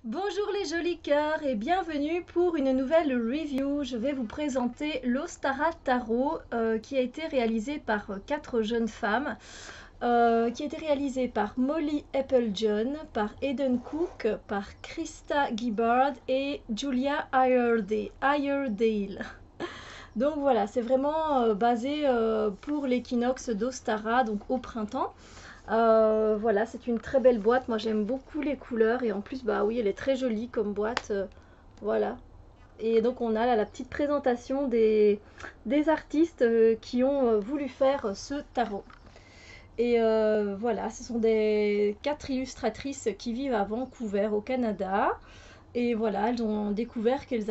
Bonjour les jolis cœurs et bienvenue pour une nouvelle review. Je vais vous présenter l'Ostara Tarot qui a été réalisé par quatre jeunes femmes, qui a été réalisé par Molly Applejohn, par Eden Cook, par Krista Gibbard et Julia Iredale. Donc voilà, c'est vraiment basé pour l'équinoxe d'Ostara, donc au printemps. Voilà, c'est une très belle boîte. Moi, j'aime beaucoup les couleurs et en plus, bah oui, elle est très jolie comme boîte. Voilà. Et donc, on a là la petite présentation des artistes qui ont voulu faire ce tarot. Et voilà, ce sont des quatre illustratrices qui vivent à Vancouver, au Canada. Et voilà, elles ont découvert qu'elles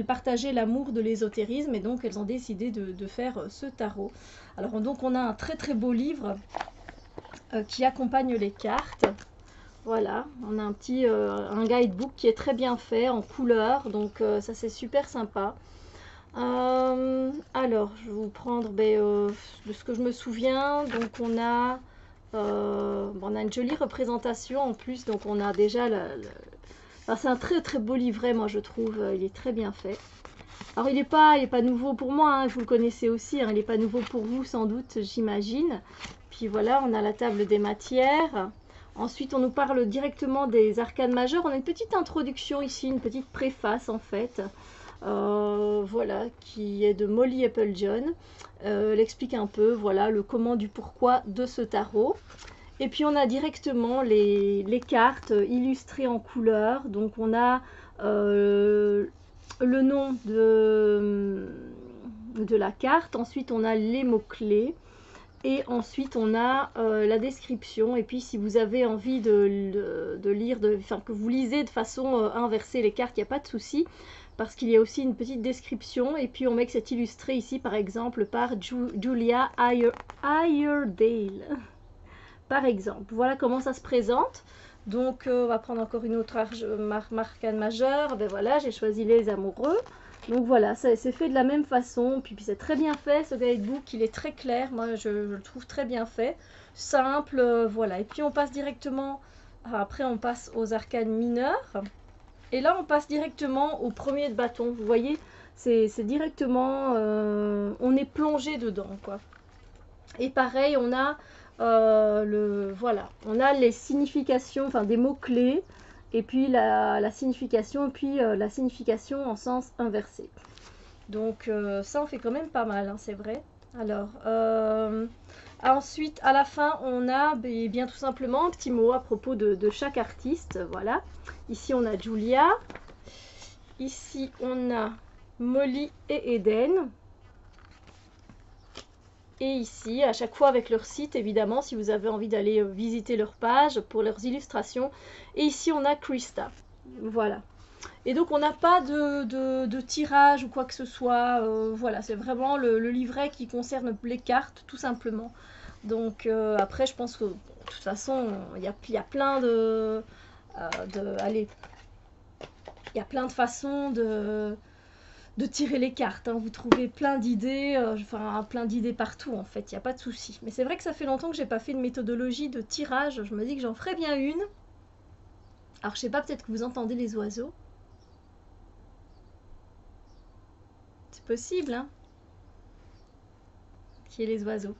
partageaient l'amour de l'ésotérisme et donc elles ont décidé de faire ce tarot. Alors donc on a un très très beau livre qui accompagne les cartes. Voilà, on a un guidebook qui est très bien fait en couleur, donc ça c'est super sympa. Alors, je vais vous prendre de ce que je me souviens. Donc on a une jolie représentation en plus, donc on a déjà enfin, c'est un très très beau livret, moi je trouve, il est très bien fait. Alors il est pas nouveau pour moi, hein, vous le connaissez aussi, hein, il n'est pas nouveau pour vous sans doute, j'imagine. Puis voilà, on a la table des matières. Ensuite, on nous parle directement des arcanes majeures. On a une petite introduction ici, une petite préface en fait. Voilà, qui est de Molly Applejohn. Elle explique un peu, voilà, le comment du pourquoi de ce tarot. Et puis on a directement les cartes illustrées en couleur. Donc on a le nom de la carte. Ensuite on a les mots-clés. Et ensuite on a la description. Et puis si vous avez envie de lire, enfin que vous lisez de façon inversée les cartes, il n'y a pas de souci. Parce qu'il y a aussi une petite description. Et puis on met que c'est illustré ici par exemple par Julia Iredale. Par exemple, voilà comment ça se présente. Donc on va prendre encore une autre arcane majeure. Ben voilà, j'ai choisi les amoureux. Donc voilà, c'est fait de la même façon. Puis c'est très bien fait, ce guidebook, il est très clair. Moi, je le trouve très bien fait. Simple, voilà. Et puis on passe directement, après on passe aux arcanes mineures. Et là, on passe directement au premier de bâton. Vous voyez, c'est directement, on est plongé dedans, quoi. Et pareil, on a voilà, on a les significations, enfin des mots clés, et puis la signification, et puis la signification en sens inversé. Donc ça en fait quand même pas mal, hein, c'est vrai. Alors ensuite à la fin on a bien tout simplement un petit mot à propos de chaque artiste. Voilà, ici on a Julia, ici on a Molly et Eden. Et ici, à chaque fois avec leur site, évidemment, si vous avez envie d'aller visiter leur page pour leurs illustrations. Et ici, on a Krista. Voilà. Et donc, on n'a pas de tirage ou quoi que ce soit. Voilà, c'est vraiment le livret qui concerne les cartes, tout simplement. Donc, après, je pense que, de toute façon, il y a plein allez, il y a plein de façons de tirer les cartes, hein. Vous trouvez plein d'idées, enfin plein d'idées partout en fait, il n'y a pas de souci. Mais c'est vrai que ça fait longtemps que j'ai pas fait une méthodologie de tirage, je me dis que j'en ferai bien une. Alors je sais pas, peut-être que vous entendez les oiseaux. C'est possible, hein, qu'il y ait les oiseaux.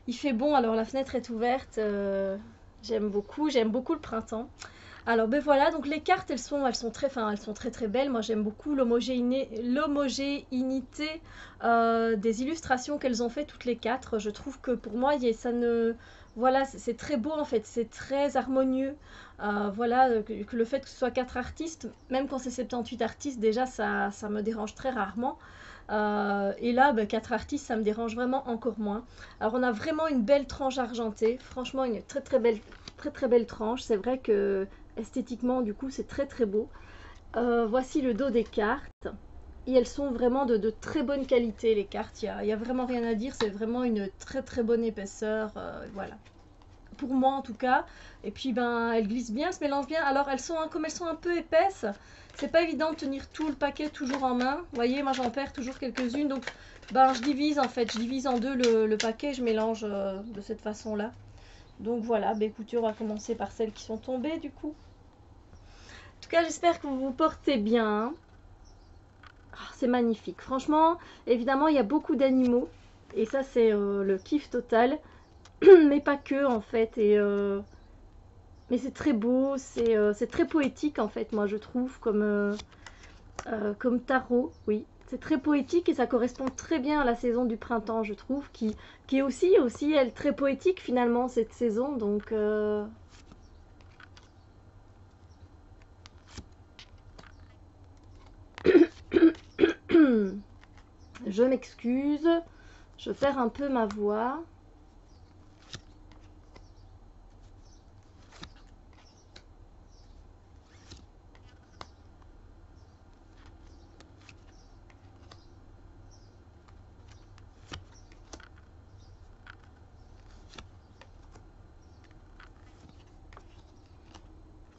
Il fait bon, alors la fenêtre est ouverte, j'aime beaucoup le printemps. Alors ben voilà, donc les cartes elles sont très très belles. Moi j'aime beaucoup l'homogénéité des illustrations qu'elles ont fait toutes les quatre. Je trouve que pour moi voilà, c'est très beau en fait, c'est très harmonieux. Voilà, que le fait que ce soit quatre artistes, même quand c'est 78 artistes, déjà ça me dérange très rarement. Et là, ben, 4 artistes, ça me dérange vraiment encore moins. Alors on a vraiment une belle tranche argentée, franchement une très très belle tranche. C'est vrai que esthétiquement du coup c'est très très beau. Voici le dos des cartes. Et elles sont vraiment de très bonne qualité les cartes, il y a vraiment rien à dire, c'est vraiment une très très bonne épaisseur, voilà. Pour moi en tout cas. Et puis ben elles glissent bien, elles se mélangent bien. Alors comme elles sont un peu épaisses, c'est pas évident de tenir tout le paquet toujours en main. Vous voyez, moi j'en perds toujours quelques-unes, donc ben je divise en fait, je divise en deux le paquet, je mélange de cette façon là. Donc voilà, ben écoutez, on va commencer par celles qui sont tombées du coup. tout cas, j'espère que vous vous portez bien. Ah, c'est magnifique. Franchement, évidemment, il y a beaucoup d'animaux. Et ça, c'est le kiff total. Mais pas que, en fait. Mais c'est très beau, c'est très poétique, en fait, moi, je trouve, comme tarot. Oui, c'est très poétique et ça correspond très bien à la saison du printemps, je trouve, qui est aussi, elle, très poétique, finalement, cette saison. Donc, je m'excuse. Je perds un peu ma voix.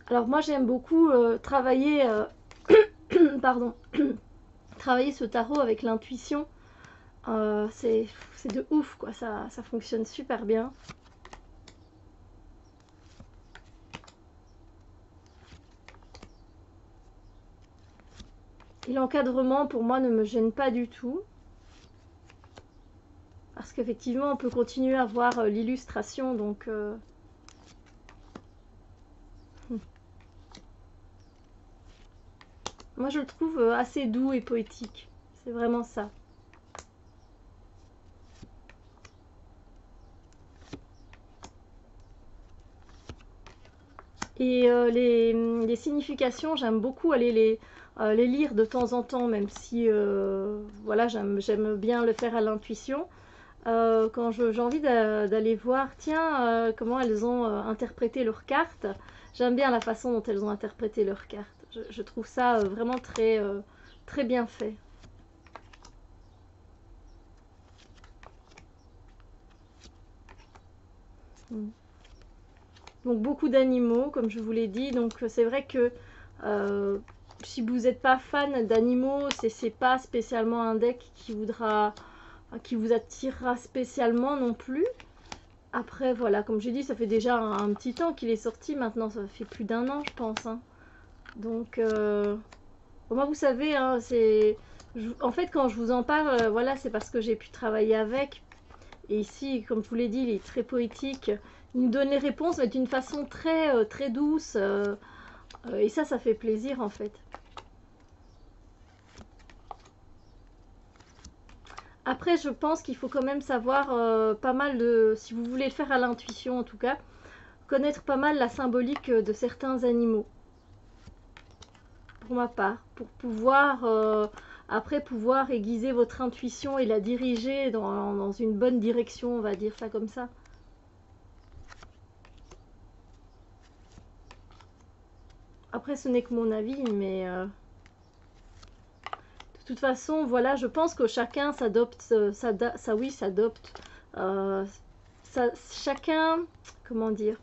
Alors moi j'aime beaucoup travailler, pardon, travailler ce tarot avec l'intuition. C'est de ouf quoi, ça fonctionne super bien. Et l'encadrement pour moi ne me gêne pas du tout. Parce qu'effectivement on peut continuer à voir l'illustration donc... Moi je le trouve assez doux et poétique. C'est vraiment ça. Et les significations, j'aime beaucoup aller les lire de temps en temps, même si voilà, j'aime bien le faire à l'intuition. Quand j'ai envie d'aller voir, tiens, comment elles ont interprété leurs cartes, j'aime bien la façon dont elles ont interprété leurs cartes. Je trouve ça vraiment très bien fait. Mm. Donc beaucoup d'animaux, comme je vous l'ai dit. Donc c'est vrai que si vous n'êtes pas fan d'animaux, c'est pas spécialement un deck qui vous attirera spécialement non plus. Après voilà, comme j'ai dit, ça fait déjà un petit temps qu'il est sorti. Maintenant, ça fait plus d'un an, je pense. Hein. Donc moi, vous savez, hein, en fait quand je vous en parle, voilà, c'est parce que j'ai pu travailler avec. Et ici, comme je vous l'ai dit, il est très poétique. Il nous donne les réponses, mais d'une façon très douce. Et ça fait plaisir en fait. Après, je pense qu'il faut quand même savoir pas mal de... Si vous voulez le faire à l'intuition en tout cas, connaître pas mal la symbolique de certains animaux. Pour ma part. Pour pouvoir... après pouvoir aiguiser votre intuition et la diriger dans une bonne direction, on va dire ça comme ça. Après, ce n'est que mon avis, mais de toute façon, voilà, je pense que chacun s'adopte, oui, s'adopte. Euh, chacun, comment dire,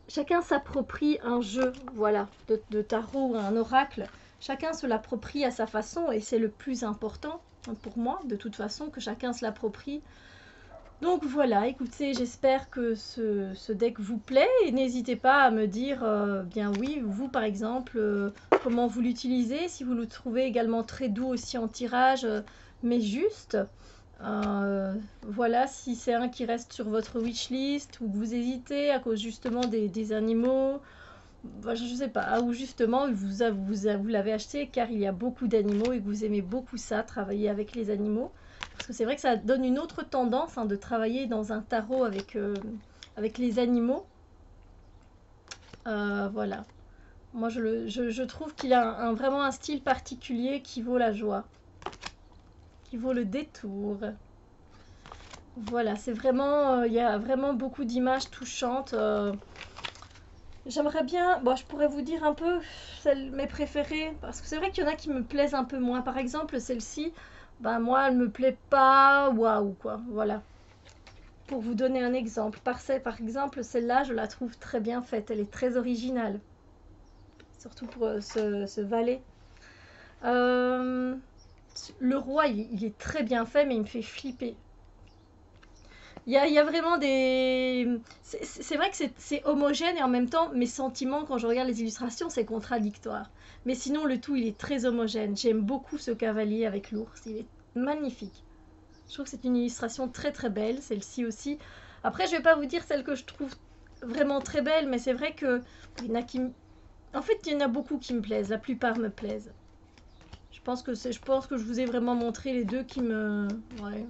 chacun s'approprie un jeu, voilà, de tarot ou un oracle. Chacun se l'approprie à sa façon et c'est le plus important pour moi, de toute façon, que chacun se l'approprie. Donc voilà, écoutez, j'espère que ce deck vous plaît et n'hésitez pas à me dire, bien oui, vous par exemple, comment vous l'utilisez, si vous le trouvez également très doux aussi en tirage, mais juste. Voilà, si c'est un qui reste sur votre wishlist ou que vous hésitez à cause justement des animaux, bah, je ne sais pas, ou justement vous l'avez acheté car il y a beaucoup d'animaux et que vous aimez beaucoup ça, travailler avec les animaux. Parce que c'est vrai que ça donne une autre tendance hein, de travailler dans un tarot avec les animaux. Voilà. Moi, je trouve qu'il a vraiment un style particulier qui vaut la joie, qui vaut le détour. Voilà, c'est vraiment, il y a vraiment beaucoup d'images touchantes. J'aimerais bien, bon, je pourrais vous dire un peu mes préférées, parce que c'est vrai qu'il y en a qui me plaisent un peu moins. Par exemple, celle-ci, ben moi, elle me plaît pas, waouh, quoi, voilà. Pour vous donner un exemple, par exemple, celle-là, je la trouve très bien faite, elle est très originale. Surtout pour ce valet. Le roi, il est très bien fait, mais il me fait flipper. Il y a vraiment des... C'est vrai que c'est homogène et en même temps, mes sentiments, quand je regarde les illustrations, c'est contradictoire. Mais sinon, le tout, il est très homogène. J'aime beaucoup ce cavalier avec l'ours. Il est magnifique. Je trouve que c'est une illustration très très belle. Celle-ci aussi. Après, je vais pas vous dire celle que je trouve vraiment très belle, mais c'est vrai que il y en a qui... En fait, il y en a beaucoup qui me plaisent. La plupart me plaisent. Je pense que je vous ai vraiment montré les deux qui me... Ouais.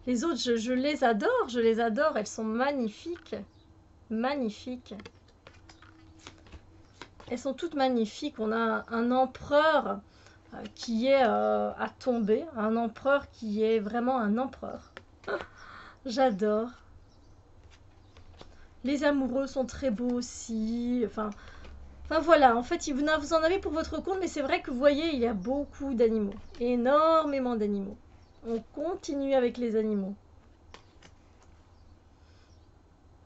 Les autres, je les adore, je les adore. Elles sont magnifiques. Magnifiques. Elles sont toutes magnifiques. On a un empereur qui est à tomber. Un empereur qui est vraiment un empereur. J'adore. Les amoureux sont très beaux aussi. Enfin voilà, en fait, vous en avez pour votre compte, mais c'est vrai que vous voyez, il y a beaucoup d'animaux. Énormément d'animaux. On continue avec les animaux.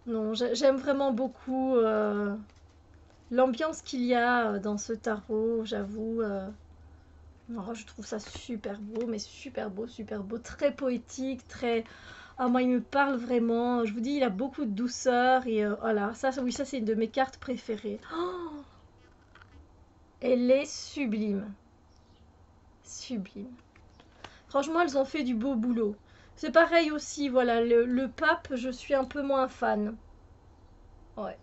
Non, j'aime vraiment beaucoup l'ambiance qu'il y a dans ce tarot, j'avoue. Je trouve ça super beau, mais super beau, très poétique, très... Ah, moi, il me parle vraiment. Je vous dis, il a beaucoup de douceur et voilà. Oui, ça, c'est une de mes cartes préférées. Oh, elle est sublime. Sublime. Franchement, elles ont fait du beau boulot. C'est pareil aussi, voilà, le pape, je suis un peu moins fan. Ouais.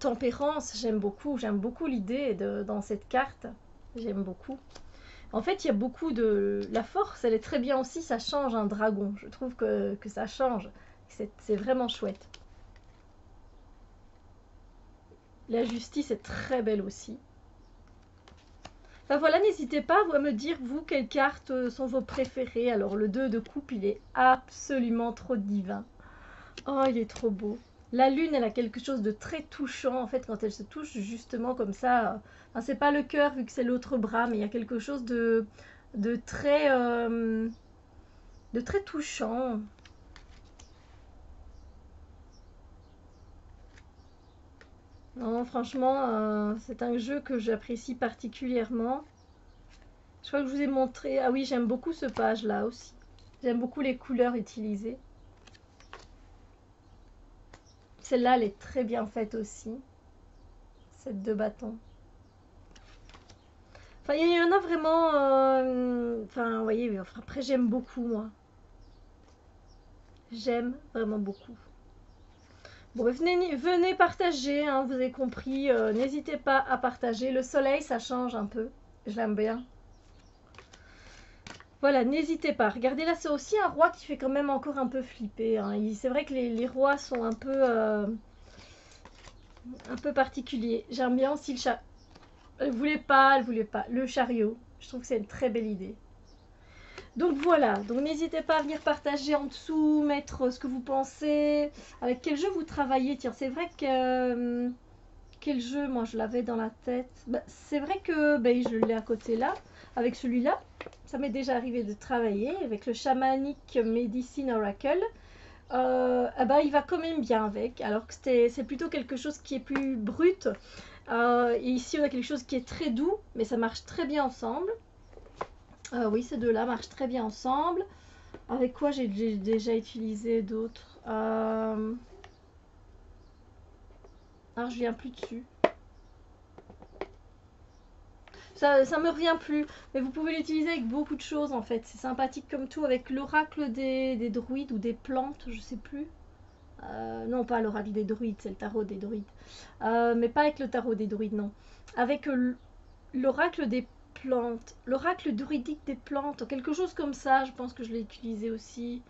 Tempérance, j'aime beaucoup l'idée dans cette carte. J'aime beaucoup. En fait, il y a beaucoup de... La force, elle est très bien aussi, ça change un dragon. Je trouve que ça change. C'est vraiment chouette. La justice est très belle aussi. Enfin voilà, n'hésitez pas à me dire, vous, quelles cartes sont vos préférées. Alors, le 2 de coupe, il est absolument trop divin. Oh, il est trop beau. La lune, elle a quelque chose de très touchant, en fait, quand elle se touche justement comme ça. Enfin, c'est pas le cœur, vu que c'est l'autre bras, mais il y a quelque chose de très... de très touchant. Non, franchement, c'est un jeu que j'apprécie particulièrement. Je crois que je vous ai montré... Ah oui, j'aime beaucoup ce page-là aussi. J'aime beaucoup les couleurs utilisées. Celle-là, elle est très bien faite aussi. Cette de bâtons. Enfin, il y en a vraiment... Enfin, vous voyez, après, j'aime beaucoup, moi. J'aime vraiment beaucoup. Bon, venez partager, hein, vous avez compris. N'hésitez pas à partager. Le soleil, ça change un peu. Je l'aime bien. Voilà, n'hésitez pas. Regardez là, c'est aussi un roi qui fait quand même encore un peu flipper. Hein. C'est vrai que les rois sont un peu particuliers. J'aime bien aussi le chat. Elle voulait pas. Le chariot. Je trouve que c'est une très belle idée. Donc voilà, donc n'hésitez pas à venir partager en dessous, mettre ce que vous pensez, avec quel jeu vous travaillez. Tiens, c'est vrai que... quel jeu, moi, je l'avais dans la tête. Bah, c'est vrai que je l'ai à côté là, avec celui-là. Ça m'est déjà arrivé de travailler avec le Shamanic Medicine Oracle. Il va quand même bien avec, alors que c'est plutôt quelque chose qui est plus brut. Et ici, on a quelque chose qui est très doux, mais ça marche très bien ensemble. Oui, ces deux-là marchent très bien ensemble. Avec quoi j'ai déjà utilisé d'autres alors, je viens plus dessus. Ça me revient plus. Mais vous pouvez l'utiliser avec beaucoup de choses en fait. C'est sympathique comme tout. Avec l'oracle des druides ou des plantes, je sais plus. Non, pas l'oracle des druides, c'est le tarot des druides. Mais pas avec le tarot des druides, non. Avec l'oracle des plantes, l'oracle druidique des plantes, quelque chose comme ça, je pense que je l'ai utilisé aussi.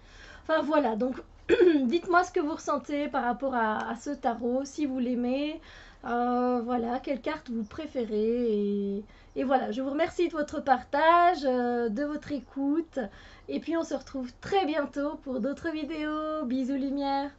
Enfin voilà, donc dites-moi ce que vous ressentez par rapport à ce tarot, si vous l'aimez, voilà, quelle carte vous préférez, et voilà, je vous remercie de votre partage, de votre écoute, et puis on se retrouve très bientôt pour d'autres vidéos. Bisous lumière.